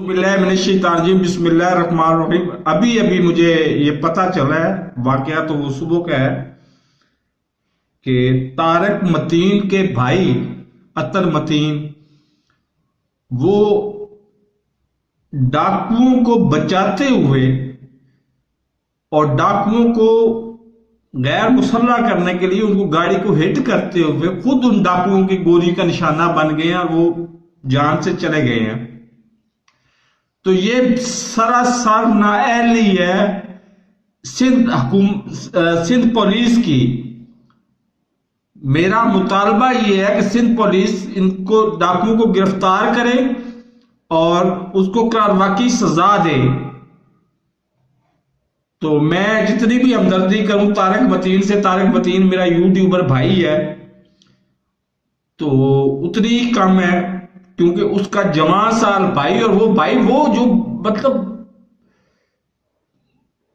बिस्मिल्लाहिर्रहमानिर्रहीम बिस्मिल्लाहिर्रहमानिर्रहीम। अभी मुझे ये पता चला है, वाकया तो वो सुबह का है कि तारक मतीन के भाई अतर मतीन वो डाकुओं को बचाते हुए और डाकुओं को गैर मुसल्ला करने के लिए उनको गाड़ी को हिट करते हुए खुद उन डाकुओं की गोली का निशाना बन गए हैं और वो जान से चले गए हैं। तो ये सरासर नाअहली है सिंध पुलिस की। मेरा मुतालबा ये है कि सिंध पुलिस इनको डाकुओं को गिरफ्तार करे और उसको कार्रवाई की सजा दे। तो मैं जितनी भी हमदर्दी करूं तारक मतीन से, तारक मतीन मेरा यूट्यूबर भाई है, तो उतनी ही कम है क्योंकि उसका जवान साल भाई और वो भाई वो जो मतलब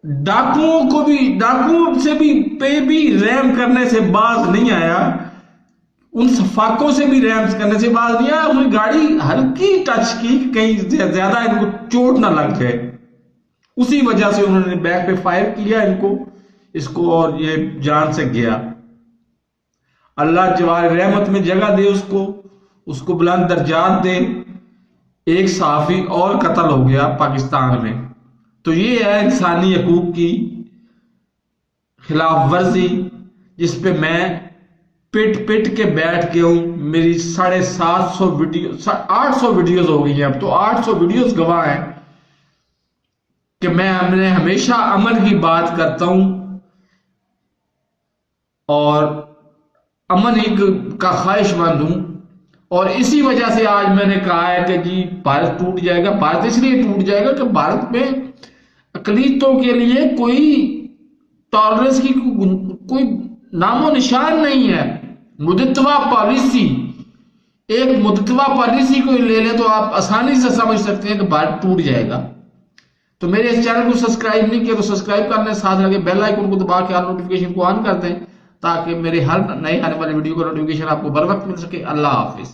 डाकुओं से भी पे भी रहम करने से बाज नहीं आया, उन सफाकों से भी रहम करने से बाज नहीं आया। उन्होंने गाड़ी हल्की टच की, कहीं ज्यादा इनको चोट ना लग जाए, उसी वजह से उन्होंने बैक पे फायर किया इसको और ये जान से गया। अल्लाह जवार रहमत में जगह दे उसको बुलंद दर्जात दे। एक सहाफी और कत्ल हो गया पाकिस्तान में। तो ये है इंसानी हकूक की खिलाफ वर्जी जिस पे मैं पिट के बैठ गया हूं। मेरी 750 वीडियो 800 वीडियोस हो गई हैं अब तो, 800 वीडियोस गवाह हैं कि मैं हमेशा अमन की बात करता हूं और अमन ही का ख्वाहिशमंद हूं। और इसी वजह से आज मैंने कहा है कि जी भारत टूट जाएगा। भारत इसलिए टूट जाएगा कि भारत में अकलीतों के लिए कोई टॉलरेंस की कोई नामो निशान नहीं है। मुद्दतवा पॉलिसी, एक मुद्दतवा पॉलिसी को ले ले तो आप आसानी से समझ सकते हैं कि भारत टूट जाएगा। तो मेरे इस चैनल को सब्सक्राइब नहीं किया तो सब्सक्राइब कर लें, साथ लगे बेल आइकन को दबा के नोटिफिकेशन को ऑन कर दें ताकि मेरे हर नए आने वाले वीडियो का नोटिफिकेशन आपको बर वक्त मिल सके। अल्लाह हाफिज।